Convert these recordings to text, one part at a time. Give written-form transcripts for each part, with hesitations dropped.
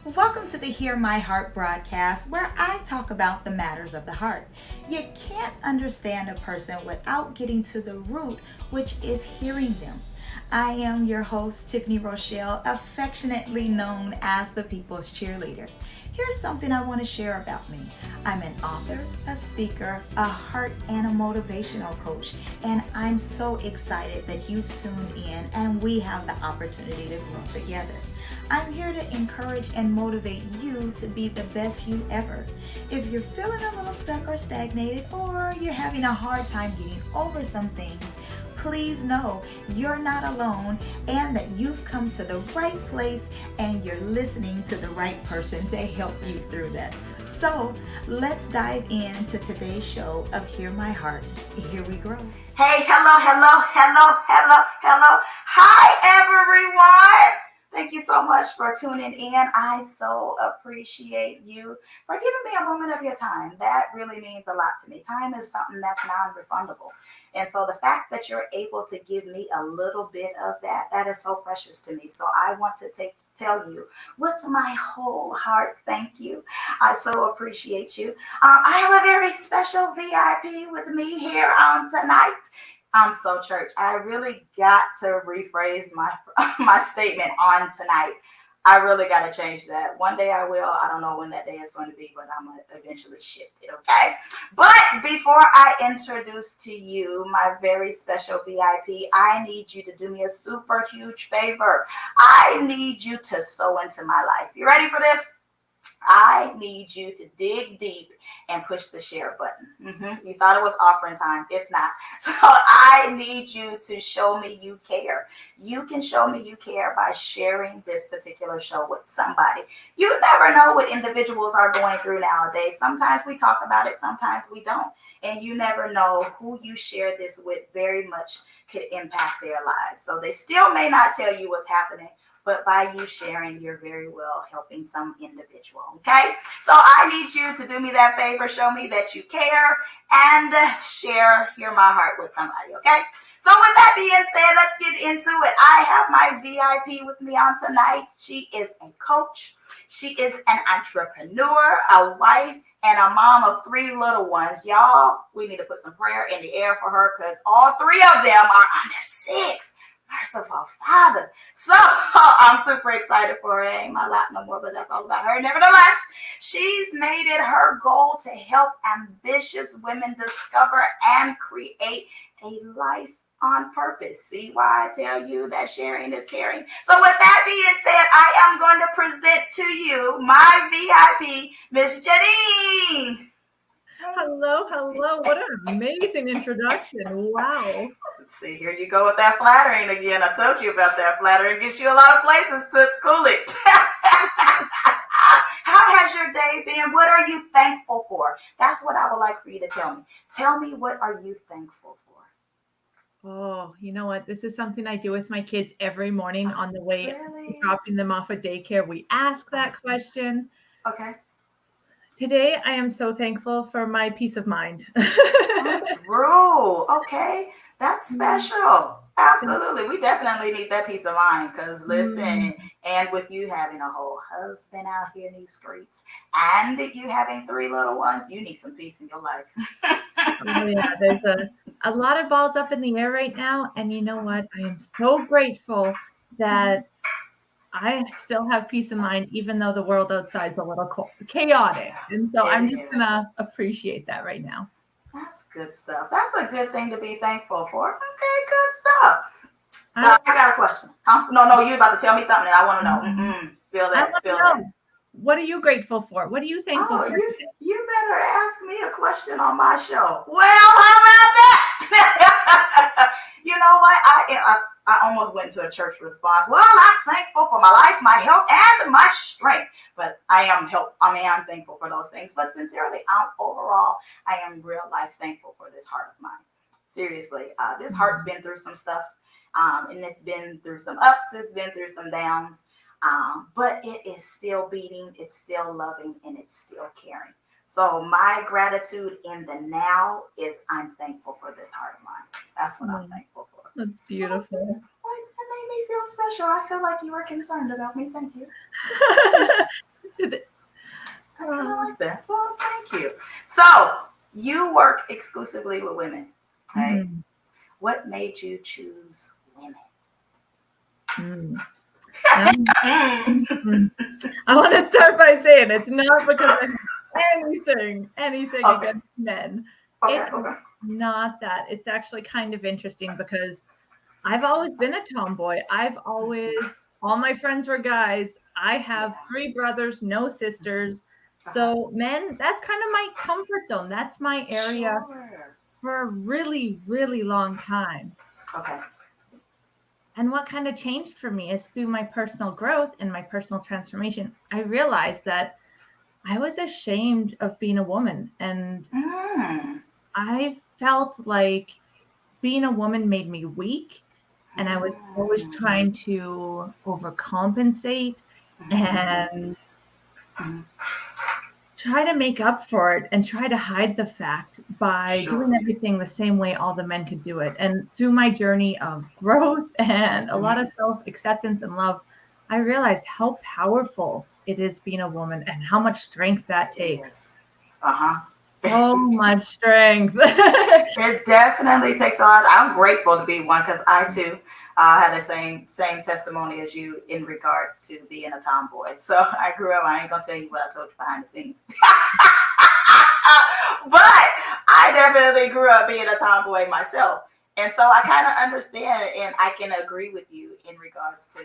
Welcome to the Hear My Heart broadcast, where I talk about the matters of the heart. You can't understand a person without getting to the root, which is hearing them. I am your host, Tiffany Rochelle, affectionately known as the People's Cheerleader. Here's something I want to share about me. I'm an author, a speaker, a heart and a motivational coach, and I'm so excited that you've tuned in and we have the opportunity to grow together. I'm here to encourage and motivate you to be the best you ever. If you're feeling a little stuck or stagnated, or you're having a hard time getting over some things, please know you're not alone and that you've come to the right place and you're listening to the right person to help you through that. So let's dive into today's show of Hear My Heart. Here we grow. Hey, hello. Hi, everyone. Thank you so much for tuning in. I so appreciate you for giving me a moment of your time. That really means a lot to me. Time is something that's non-refundable. And so the fact that you're able to give me a little bit of that, that is so precious to me. So I want to tell you with my whole heart, thank you. I so appreciate you. I have a very special VIP with me here on tonight. I'm so church. I really got to rephrase my statement on tonight. I really got to change that. One day I will. I don't know when that day is going to be, but I'm going to eventually shift it, okay? But before I introduce to you my very special VIP, I need you to do me a super huge favor. I need you to sow into my life. You ready for this? I need you to dig deep and push the share button. You thought it was offering time. It's not. So I need you to show me you care. You can show me you care by sharing this particular show with somebody. You never know what individuals are going through nowadays. Sometimes we talk about it, sometimes we don't. And you never know who you share this with very much could impact their lives. So they still may not tell you what's happening, but by you sharing, you're very well helping some individual, okay? So I need you to do me that favor, show me that you care, and share Hear My Heart with somebody, okay? So with that being said, let's get into it. I have my VIP with me on tonight. She is a coach. She is an entrepreneur, a wife, and a mom of 3 little ones. Y'all, we need to put some prayer in the air for her because all 3 of them are under 6. Merciful Father. So I'm super excited for her. It ain't my lap no more, but that's all about her. Nevertheless, she's made it her goal to help ambitious women discover and create a life on purpose. See why I tell you that sharing is caring? So with that being said, I am going to present to you my VIP, Miss Jeanine. Hello. What an amazing introduction. Wow. See, here you go with that flattering again. I told you about that. Flattering gets you a lot of places to school it. How has your day been? What are you thankful for? That's what I would like for you to tell me. Tell me, what are you thankful for? Oh, you know what? This is something I do with my kids every morning on the way Really? dropping them off at daycare. We ask that question. Okay. Today, I am so thankful for my peace of mind. Through. Okay. That's special. Absolutely. We definitely need that peace of mind because listen, and with you having a whole husband out here in these streets and you having 3 little ones, you need some peace in your life. Oh, yeah, there's a lot of balls up in the air right now. And you know what? I am so grateful that I still have peace of mind, even though the world outside is a little chaotic. And so I'm just going to appreciate that right now. That's good stuff. That's a good thing to be thankful for. Okay, good stuff. So I got a question. Huh? No, you're about to tell me something and I want to know. Spill that. What are you grateful for? What are you thankful for? You better ask me a question on my show. Well, how about that? You know what? I almost went into a church response. Well, I'm thankful for my life, my health, and my strength. But I'm thankful for those things. But sincerely, overall, I am real life thankful for this heart of mine. Seriously, this heart's been through some stuff. And it's been through some ups, it's been through some downs. But it is still beating, it's still loving, and it's still caring. So my gratitude in the now is I'm thankful for this heart of mine. That's what I'm thankful for. That's beautiful. That made me feel special. I feel like you were concerned about me. Thank you. So you work exclusively with women, right? Mhm. What made you choose women? Mm. Now, mhm. I want to start by saying it's not because I have anything Okay. against men. Okay. It's Okay. not that. It's actually kind of interesting because I've always been a tomboy. All my friends were guys. I Yeah. have 3 brothers, no sisters. Uh-huh. So men, that's kind of my comfort zone. That's my area Sure. for a really, really long time. Okay. And what kind of changed for me is through my personal growth and my personal transformation, I realized that I was ashamed of being a woman. And Mm. I felt like being a woman made me weak. And I was always Mm. trying to overcompensate and Mhm. try to make up for it and try to hide the fact by Sure. doing everything the same way all the men could do it. And through my journey of growth and a lot Mhm. of self acceptance and love, I realized how powerful it is being a woman and how much strength that takes. Yes. Uh-huh. So much strength. It definitely takes a lot. I'm grateful to be one because I too had the same testimony as you in regards to being a tomboy. So I grew up. I ain't gonna tell you what I told you behind the scenes, but I definitely grew up being a tomboy myself, and so I kind of understand and I can agree with you in regards to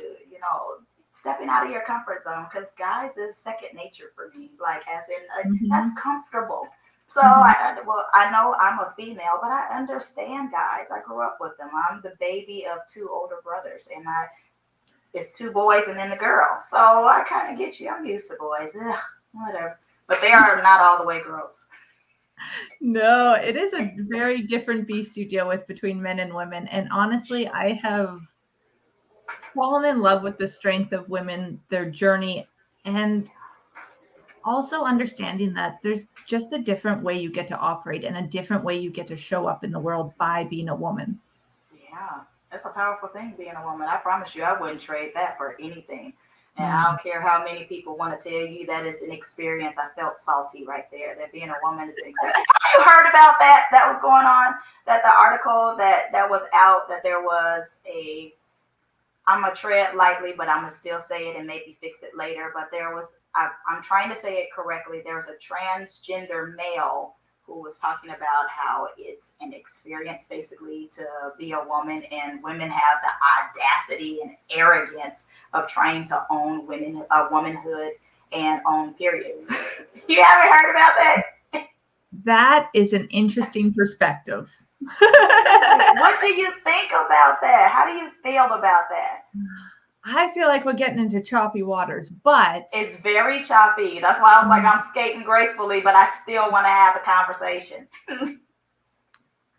stepping out of your comfort zone because guys is second nature for me. Like as in that's Mhm, comfortable. So mhm. I know I'm a female, but I understand guys. I grew up with them. I'm the baby of 2 older brothers, and it's 2 boys and then the girl. So I kind of get you. I'm used to boys. Ugh, whatever. But they are not all the way girls. No, it is a very different beast you deal with between men and women. And honestly, Sure. I have fallen in love with the strength of women, their journey, and also understanding that there's just a different way you get to operate and a different way you get to show up in the world by being a woman. Yeah, it's a powerful thing being a woman. I promise you, I wouldn't trade that for anything. And I Mm. don't care how many people want to tell you that it's an experience. I felt salty right there. That being a woman is an experience. Have you heard about that? That was going on. That the article that was out. That there was a. I'm gonna tread lightly, but I'm gonna still say it and maybe fix it later. But there was. I'm trying to say it correctly. There was a transgender male who was talking about how it's an experience basically to be a woman, and women have the audacity and arrogance of trying to own womanhood and own periods. You haven't heard about that? That is an interesting perspective. What do you think about that? How do you feel about that? I feel like we're getting into choppy waters, but It's very choppy. That's why I was like, I'm skating gracefully, but I still want to have the conversation.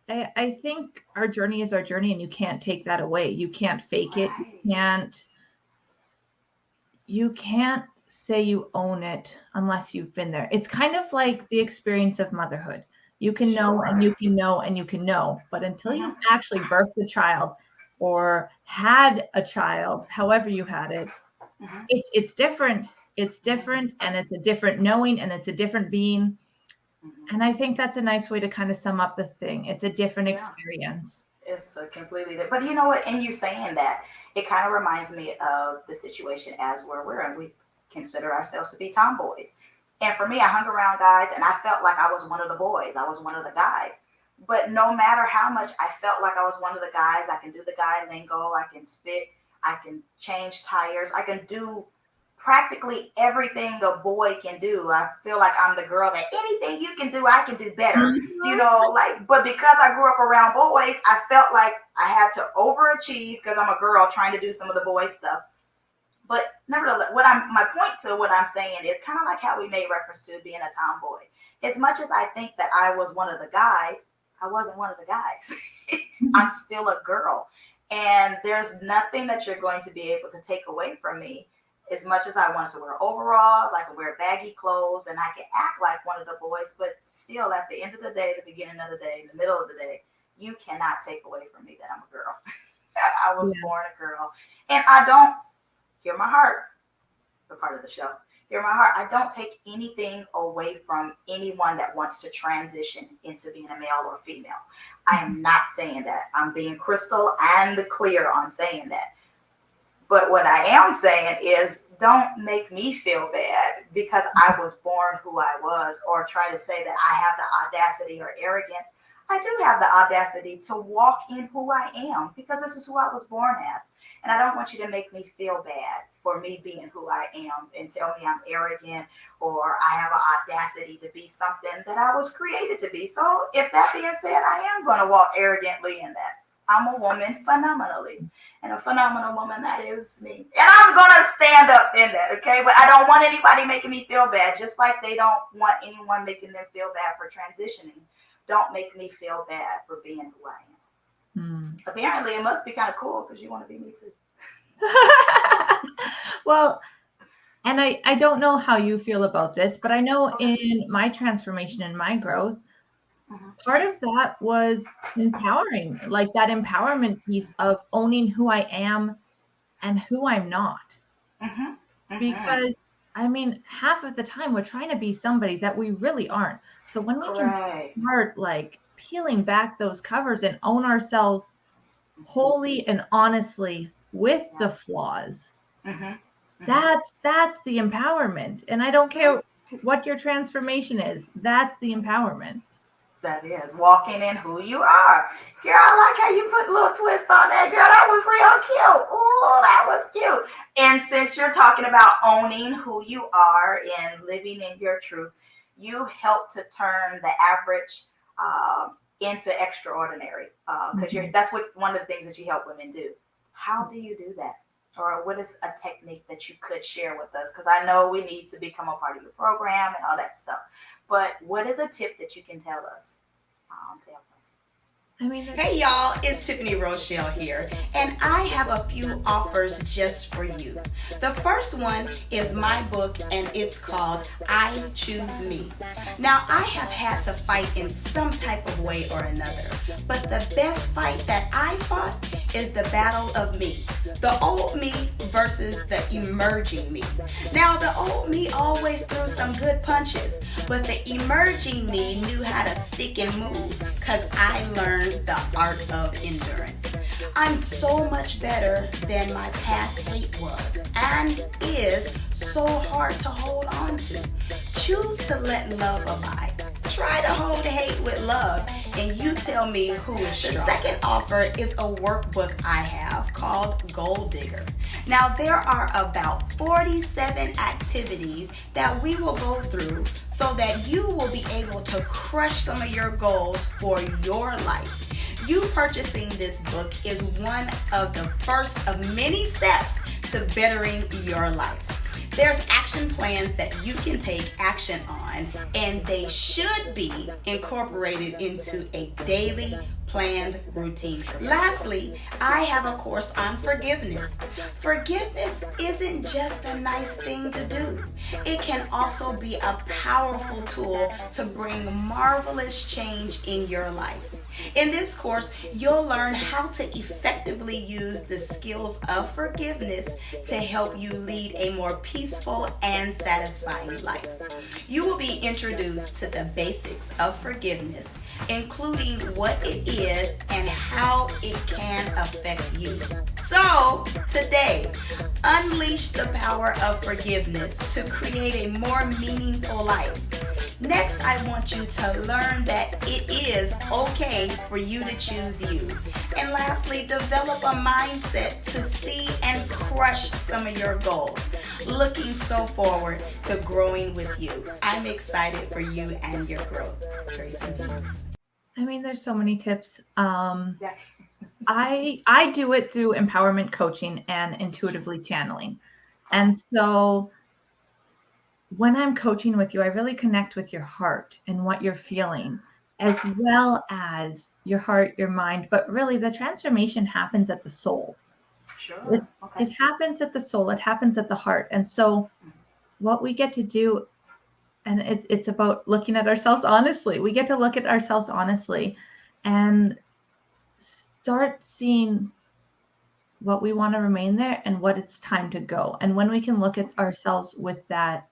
I think our journey is our journey, and you can't take that away. You can't fake it. Right. You can't say you own it unless you've been there. It's kind of like the experience of motherhood. You can know and Sure. you can know and you can know, but until you've Mm-hmm. actually birthed a child or had a child, however you had it, Mm-hmm. it's different. It's Mm-hmm. different and it's a different knowing and it's a different being. Mm-hmm. And I think that's a nice way to kind of sum up the thing. It's a different Yeah. experience. It's a completely different. But you know what? In you saying that, it kind of reminds me of the situation as where we're in. We consider ourselves to be tomboys. And for me, I hung around guys and I felt like I was one of the boys. I was one of the guys. But no matter how much I felt like I was one of the guys, I can do the guy lingo, I can spit, I can change tires, I can do practically everything a boy can do. I feel like I'm the girl that anything you can do, I can do better. Mhm. But because I grew up around boys, I felt like I had to overachieve because I'm a girl trying to do some of the boy stuff. But nevertheless, my point to what I'm saying is kind of like how we made reference to being a tomboy. As much as I think that I was one of the guys, I wasn't one of the guys. I'm still a girl. And there's nothing that you're going to be able to take away from me. As much as I wanted to wear overalls, I could wear baggy clothes, and I could act like one of the boys, but still at the end of the day, the beginning of the day, in the middle of the day, you cannot take away from me that I'm a girl. I was Yeah. born a girl. And I don't, hear my heart, the part of the show. Hear my heart. I don't take anything away from anyone that wants to transition into being a male or female. I am not saying that. I'm being crystal and clear on saying that. But what I am saying is, don't make me feel bad because I was born who I was, or try to say that I have the audacity or arrogance. I do have the audacity to walk in who I am because this is who I was born as. And I don't want you to make me feel bad for me being who I am and tell me I'm arrogant or I have an audacity to be something that I was created to be. So, if that being said, I am going to walk arrogantly in that. I'm a woman phenomenally, and a phenomenal woman, that is me. And I'm going to stand up in that, okay? But I don't want anybody making me feel bad, just like they don't want anyone making them feel bad for transitioning. Don't make me feel bad for being who I am. Apparently, it must be kind of cool because you want to be me too. Well, and I don't know how you feel about this, but I know in my transformation and my growth, part of that was empowering, like that empowerment piece of owning who I am and who I'm not. Because I mean, half of the time we're trying to be somebody that we really aren't. So when we can start like peeling back those covers and own ourselves wholly and honestly with the flaws, that's the empowerment. And I don't care what your transformation is, that's the empowerment. That is walking in who you are. Girl, I like how you put a little twist on that, girl. That was real cute. Ooh, that was cute. And since you're talking about owning who you are and living in your truth, you help to turn the average into extraordinary. Because that's what one of the things that you help women do. How do you do that? Or what is a technique that you could share with us? Because I know we need to become a part of your program and all that stuff. But what is a tip that you can tell us? Tell us. Hey y'all, it's Tiffany Rochelle here, and I have a few offers just for you. The first one is my book, and it's called I Choose Me. Now, I have had to fight in some type of way or another, but the best fight that I fought is the battle of me. The old me versus the emerging me. Now, the old me always threw some good punches, but the emerging me knew how to stick and move because I learned the art of endurance. I'm so much better than my past hate was and is so hard to hold on to. Choose to let love abide. Try to hold hate with love, and you tell me who is strong. The second offer is a workbook I have called Goal Digger. Now, there are about 47 activities that we will go through so that you will be able to crush some of your goals for your life. You purchasing this book is one of the first of many steps to bettering your life. There's action plans that you can take action on, and they should be incorporated into a daily planned routine. Lastly, I have a course on forgiveness. Forgiveness isn't just a nice thing to do. It can also be a powerful tool to bring marvelous change in your life. In this course, you'll learn how to effectively use the skills of forgiveness to help you lead a more peaceful and satisfying life. You will be introduced to the basics of forgiveness, including what it is and how it can affect you. So, today, unleash the power of forgiveness to create a more meaningful life. Next, I want you to learn that it is okay for you to choose you. And lastly, develop a mindset to see and crush some of your goals. Looking so forward to growing with you. I'm excited for you and your growth. Grace and peace. There's so many tips. I do it through empowerment coaching and intuitively channeling. And so when I'm coaching with you, I really connect with your heart and what you're feeling, as well as your heart, your mind. But really, the transformation happens at the soul. Sure. It happens at the soul. It happens at the heart. And so what we get to do, and it's about looking at ourselves honestly. We get to look at ourselves honestly and start seeing what we want to remain there and what it's time to go. And when we can look at ourselves with that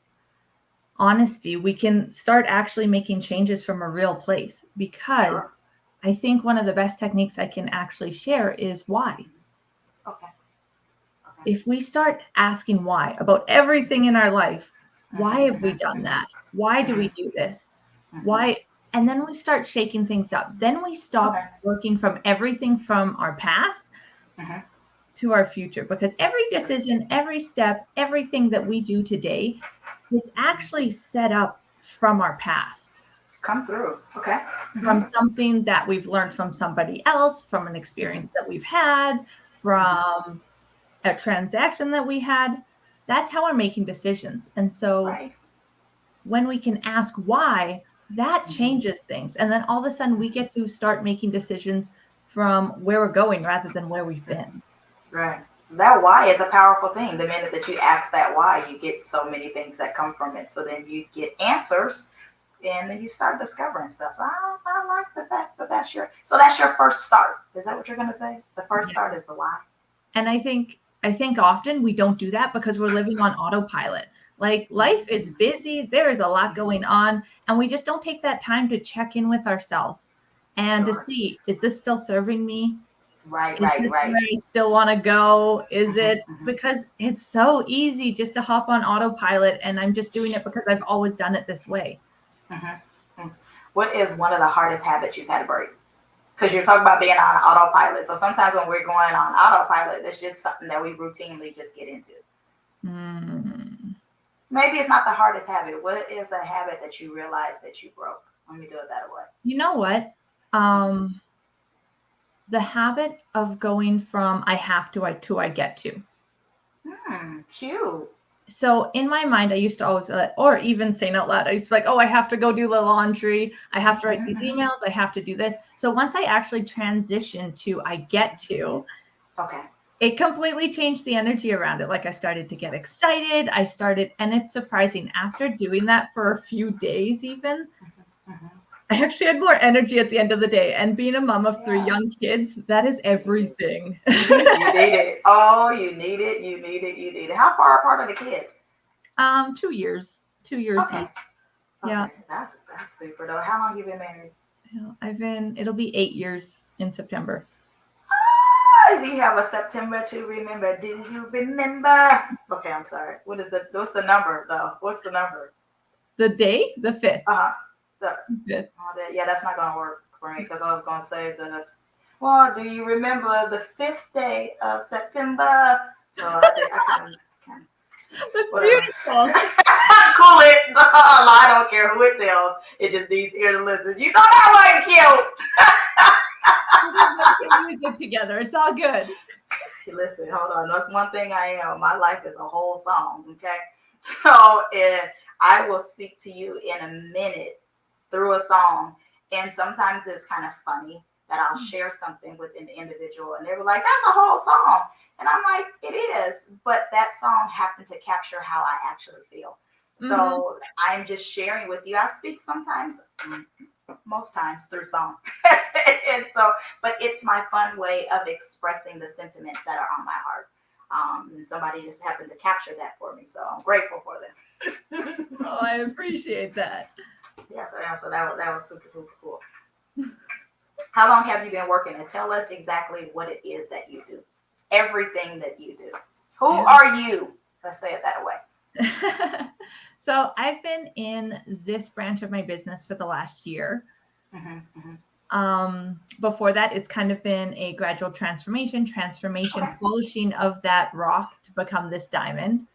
honesty, we can start actually making changes from a real place. Because Sure. I think one of the best techniques I can actually share is why. Okay. Okay. If we start asking why about everything in our life, why Mm-hmm, have we done mm-hmm, that? Why do mm-hmm, we do this? mm-hmm. Why? And then we start shaking things up. Then we stop Okay. working from everything from our past Mm-hmm. to our future, because every Sure. decision, every step, everything that we do today is actually set up from our past, Come through. Okay. from Mm-hmm. something that we've learned from somebody else, from an Mm-hmm. experience that we've had, Mm-hmm. from a transaction that we had. That's how we're making decisions. And so Right. when we can ask why, that Mm-hmm. changes things. And then all of a sudden we get to start making decisions from where we're going rather than where we've been. Right. That why is a powerful thing. The minute that you ask that why, you get so many things that come from it. So then you get answers, and then you start discovering stuff. So I like the fact that that's your first start. Is that what you're gonna say? The first Yeah. start is the why. And I think often we don't do that because we're living on autopilot. Like life is busy, there is a lot going on, and we just don't take that time to check in with ourselves and to Sure. see, is this still serving me? Right. Is Right. this Right. where I still want to go? Is Mm-hmm, it mm-hmm, because it's so easy just to hop on autopilot and I'm just doing it because I've always done it this way? mm-hmm. What is one of the hardest habits you've had to break? Because you're talking about being on autopilot. So sometimes when we're going on autopilot, it's just something that we routinely just get into. Mm. Maybe it's not the hardest habit. What is a habit that you realize that you broke? Let me do it that way. You know what? The habit of going from I have to I get to. Cute. So in my mind, I used to always, or even saying out loud, I used to be like, oh, I have to go do the laundry. I have to write these Mm-hmm. emails. I have to do this. So once I actually transitioned to I get to, Okay. it completely changed the energy around it. Like I started to get excited. And it's surprising after doing that for a few days, even, Mm-hmm. I actually had more energy at the end of the day. And being a mom of 3 Yeah. young kids, that is You need it. everything. You need it. Oh, you need it. You need it. You need it. How far apart are the kids? 2 years Okay. each. Yeah. Okay. That's super though. How long you been married? It'll be 8 years in September. You have a September to remember. Do you remember? Okay, I'm sorry. What is this? What's the number though? What's the number? The day, the 5th. Uh-huh. The, 5th. yeah, that's not gonna work for me because I was gonna say the. Well, do you remember the 5th day of September? So I can That's whatever. beautiful. Cool it. I don't care who it tells. It just needs ear to listen. You know that wasn't cute. We can music together. It's all good. Listen, hold on. That's one thing I am. My life is a whole song. Okay. So I will speak to you in a minute through a song. And sometimes it's kind of funny that I'll share something with an individual and they were like, that's a whole song. And I'm like, it is. But that song happened to capture how I actually feel. So I'm just sharing with you. I speak sometimes, most times through song. And so, but it's my fun way of expressing the sentiments that are on my heart. And somebody just happened to capture that for me. So I'm grateful for them. Oh, I appreciate that. Yeah, so that was super, super cool. How long have you been working? And tell us exactly what it is that you do. Everything that you do. Who are you? Let's say it that way. So I've been in this branch of my business for the last year. Mm-hmm, mm-hmm. Before that, it's kind of been a gradual transformation, polishing of that rock to become this diamond.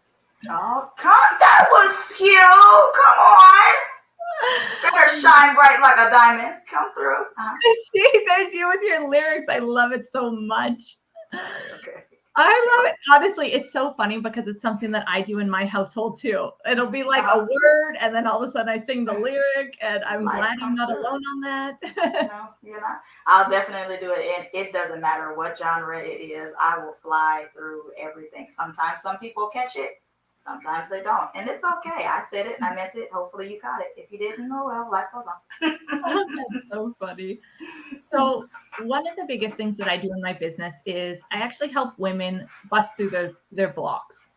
Oh, that was cute. Come on. Better shine bright like a diamond. Come through. See, there's you with your lyrics. I love it so much. Sorry, okay. I love it. Honestly, it's so funny because it's something that I do in my household too. It'll be like a word, and then all of a sudden I sing the lyric, and I'm glad I'm not alone on that. No, you're not. I'll definitely do it. And it doesn't matter what genre it is. I will fly through everything. Sometimes some people catch it. Sometimes they don't. And it's okay. I said it and I meant it. Hopefully you caught it. If you didn't, oh well, life goes on. That's so funny. So one of the biggest things that I do in my business is I actually help women bust through their blocks.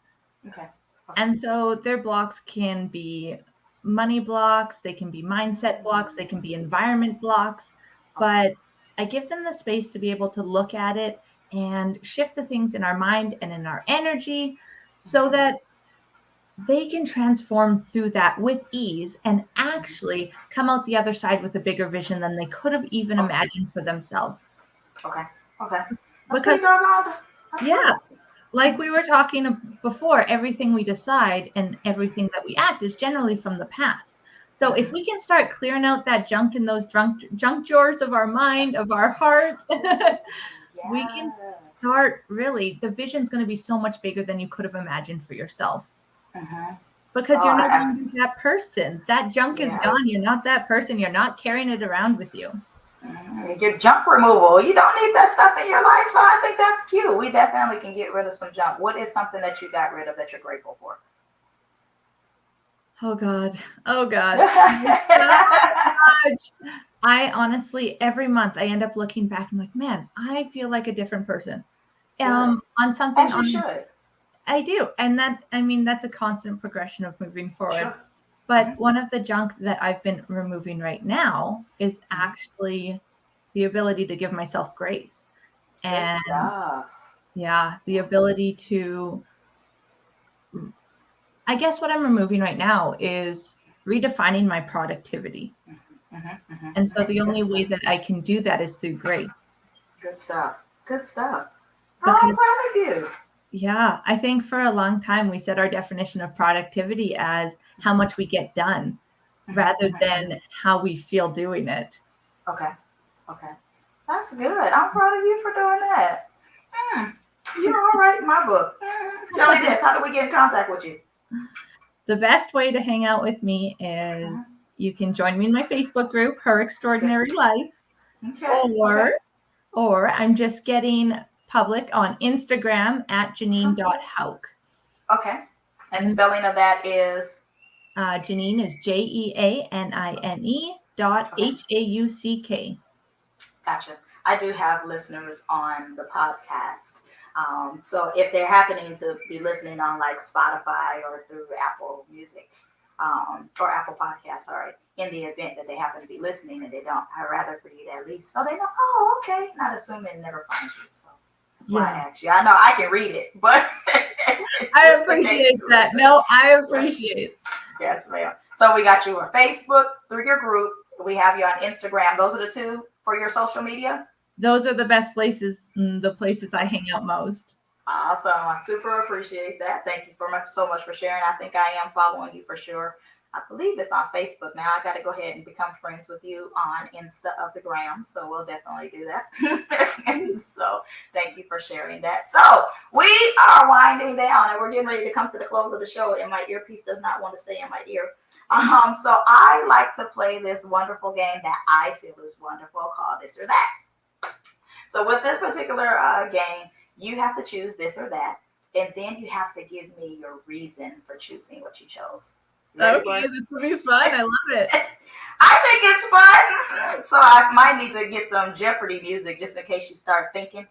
Okay. And so their blocks can be money blocks, they can be mindset blocks, they can be environment blocks, but I give them the space to be able to look at it and shift the things in our mind and in our energy so that they can transform through that with ease and actually come out the other side with a bigger vision than they could have even imagined for themselves. Okay. Okay. That's Because, pretty doggone. yeah, like we were talking before, everything we decide and everything that we act is generally from the past. So if we can start clearing out that junk in those junk drawers of our mind, of our heart, we can start really, the vision's going to be so much bigger than you could have imagined for yourself. Because you're no longer that person. That junk is gone. You're not that person. You're not carrying it around with you. Your junk removal. You don't need that stuff in your life. So I think that's cute. We definitely can get rid of some junk. What is something that you got rid of that you're grateful for? Oh God. Oh God. So much. I honestly, every month I end up looking back and like, man, I feel like a different person. On something. As you should. I do. And that's a constant progression of moving forward. Sure. But one of the junk that I've been removing right now is actually the ability to give myself grace. And good stuff. Yeah, the ability to, I guess what I'm removing right now is redefining my productivity. And so the only way that I can do that is through grace. Good stuff. Good stuff. I'm proud of you. Yeah, I think for a long time we set our definition of productivity as how much we get done rather than how we feel doing it. Okay. That's good. I'm proud of you for doing that. You're all right in my book. Tell me this. How do we get in contact with you? The best way to hang out with me is you can join me in my Facebook group, Her Extraordinary Life. Or I'm just getting public on Instagram at Jeanine.Hauck. Okay. And spelling of that is? Jeanine is JEANINE.HAUCK. Gotcha. I do have listeners on the podcast. So if they're happening to be listening on like Spotify or through Apple Music or Apple Podcasts, in the event that they happen to be listening and they don't, I'd rather for you to at least so they know, oh, okay, not assuming it never finds you. So that's why I asked you. I know I can read it, but I appreciate that. No, I appreciate it. Yes, ma'am. So we got you on Facebook through your group. We have you on Instagram. Those are the two for your social media? Those are the best places, the places I hang out most. Awesome. I super appreciate that. Thank you so much for sharing. I think I am following you for sure. I believe it's on Facebook now. I got to go ahead and become friends with you on Insta of the Gram. So we'll definitely do that. And so thank you for sharing that. So we are winding down and we're getting ready to come to the close of the show. And my earpiece does not want to stay in my ear. So I like to play this wonderful game that I feel is wonderful called This or That. So with this particular game, you have to choose this or that. And then you have to give me your reason for choosing what you chose. Okay, this will be fun. I love it. I think it's fun. So I might need to get some Jeopardy music just in case you start thinking.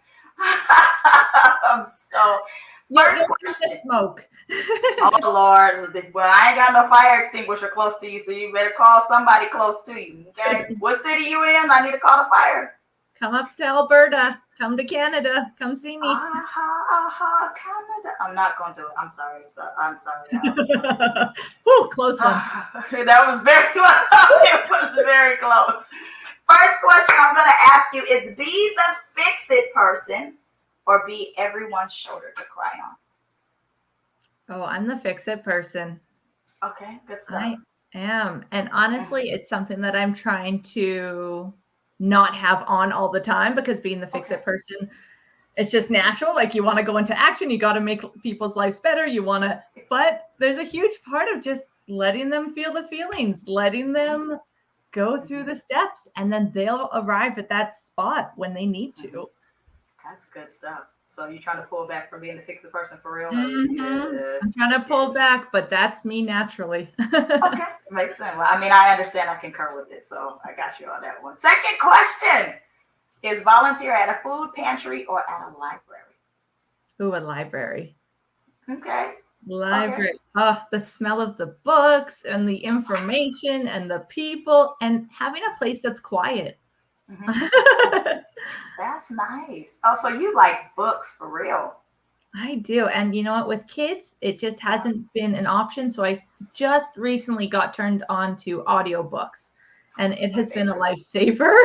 So, first question. Smoke. Oh, Lord. Well, I ain't got no fire extinguisher close to you, so you better call somebody close to you. Okay? What city you in? I need to call the fire. Come up to Alberta. Come to Canada. Come see me. Canada. I'm not going to do it. I'm sorry. I'm sorry. Ooh, close one. That was very close. It was very close. First question I'm going to ask you is be the fix-it person or be everyone's shoulder to cry on? Oh, I'm the fix-it person. Okay, good stuff. I am. And honestly, it's something that I'm trying to not have on all the time because being the fix-it person, it's just natural. Like you want to go into action, you got to make people's lives better. But there's a huge part of just letting them feel the feelings, letting them go through the steps, and then they'll arrive at that spot when they need to. That's good stuff. So you're trying to pull back from being the fix-it person for real? I'm trying to pull back, but that's me naturally. Okay, makes sense. Well, I mean, I understand. I concur with it, so I got you on that one. Second question is volunteer at a food pantry or at a library? Ooh, a library. Okay. Library. Oh, the smell of the books and the information and the people and having a place that's quiet. That's nice. Oh, so you like books for real? I do. And you know what? With kids, it just hasn't been an option. So I just recently got turned on to audiobooks, and it My has been a favorite. lifesaver.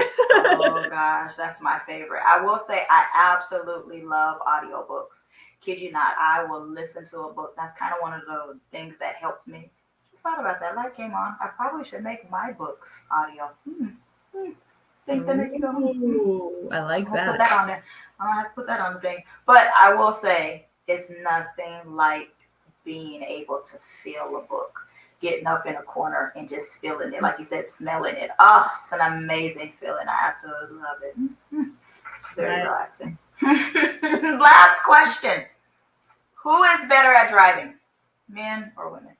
Oh gosh, that's my favorite. I will say I absolutely love audiobooks. Kid you not, I will listen to a book. That's kind of one of the things that helps me. Just thought about that. Light came on. I probably should make my books audio. Hmm. Things that make you go, Ooh, I like I'm gonna put that. that on there. I'm gonna have to put that on the thing. But I will say it's nothing like being able to feel a book. Getting up in a corner and just feeling it. Like you said, smelling it. Oh, it's an amazing feeling. I absolutely love it. Very Right. relaxing. Last question. Who is better at driving? Men or women?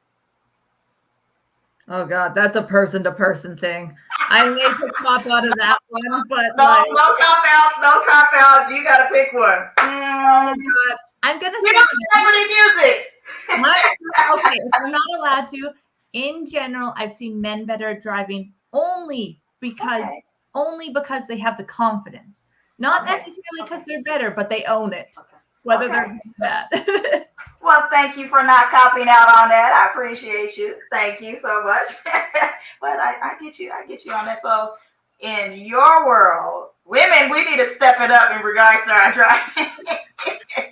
Oh God, that's a person to person thing. I may just pop out of that one, but No, like, no cop outs, no cop outs. You gotta pick one. oh God, I'm gonna You say know men. celebrity music. Okay, if I'm not allowed to, in general, I've seen men better at driving Okay. only because they have the confidence. Not Okay. necessarily because Okay. they're better, but they own it, Okay. whether they're Okay. good or bad. Well, thank you for not copying out on that. I appreciate you. Thank you so much. But I get you. I get you on that. So, in your world, women, we need to step it up in regards to our driving.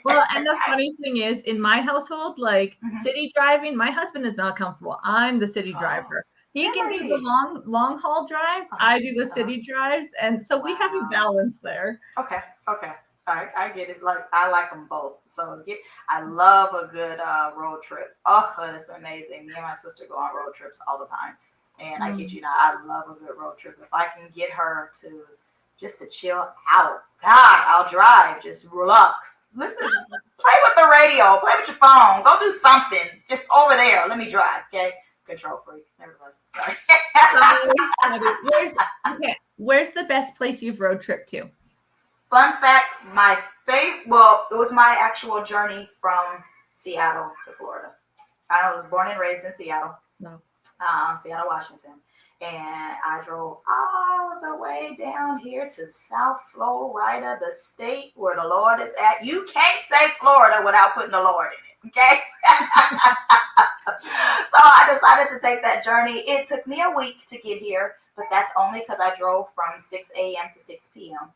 Well, and the funny thing is, in my household, like Mhm. city driving, my husband is not comfortable. I'm the city Oh, driver. He can do the really? long haul drives. I do the Uh-huh. city drives, and so we have a Wow. balance there. Okay. Okay. All right. I get it. Like I like them both. So I love a good road trip. Oh, that's amazing. Me and my sister go on road trips all the time. And I kid Mm. you not, I love a good road trip. If I can get her to just to chill out, God, I'll drive. Just relax. Listen, play with the radio, play with your phone, go do something. Just over there. Let me drive. Okay. Control freak. Nevertheless. Sorry. Where's the best place you've road tripped to? Fun fact, my favorite, well, it was my actual journey from Seattle to Florida. I was born and raised in Seattle, No. Seattle, Washington. And I drove all the way down here to South Florida, the state where the Lord is at. You can't say Florida without putting the Lord in it, okay? So I decided to take that journey. It took me a week to get here, but that's only because I drove from 6 a.m. to 6 p.m.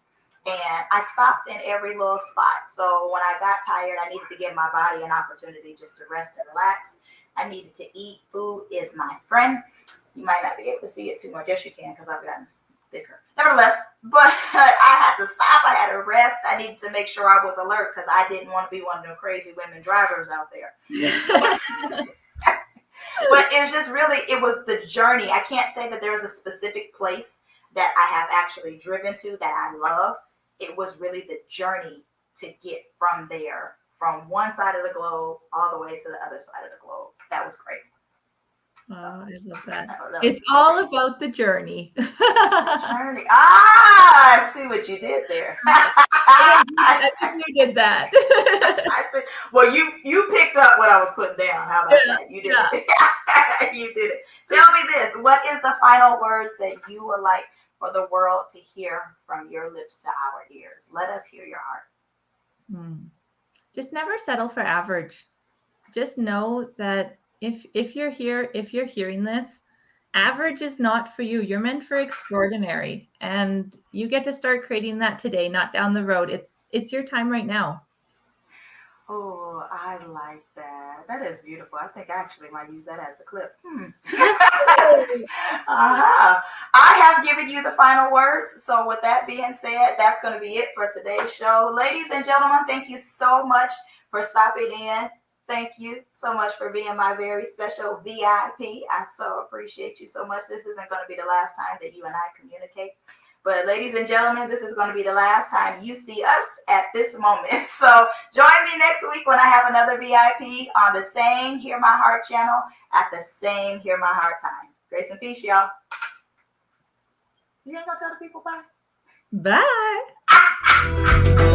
And I stopped in every little spot. So when I got tired, I needed to give my body an opportunity just to rest and relax. I needed to eat. Food is my friend. You might not be able to see it too much. Yes, you can, because I've gotten thicker. Nevertheless, but I had to stop. I had to rest. I needed to make sure I was alert because I didn't want to be one of them crazy women drivers out there. But it was just really, it was the journey. I can't say that there's a specific place that I have actually driven to that I love. It was really the journey to get from there, from one side of the globe all the way to the other side of the globe. That was great. Oh, I love that. That It's was all great. about the journey. Journey. Ah, I see what you did there. I think you did that. I said, well, you picked up what I was putting down. How about that? You did Yeah. it. You did it. Tell me this. What is the final words that you would like for the world to hear from your lips to our ears? Let us hear your heart. Just never settle for average. Just know that if you're here, if you're hearing this, average is not for you. You're meant for extraordinary, and you get to start creating that today, not down the road. It's your time right now. Oh, I like that. That is beautiful. I think I actually might use that as the clip. Uh-huh. I have given you the final words. So, with that being said, that's going to be it for today's show. Ladies and gentlemen, thank you so much for stopping in. Thank you so much for being my very special VIP. I so appreciate you so much. This isn't going to be the last time that you and I communicate. But ladies and gentlemen, this is going to be the last time you see us at this moment. So join me next week when I have another VIP on the same Hear My Heart channel at the same Hear My Heart time. Grace and peace, y'all. You ain't going to tell the people bye? Bye.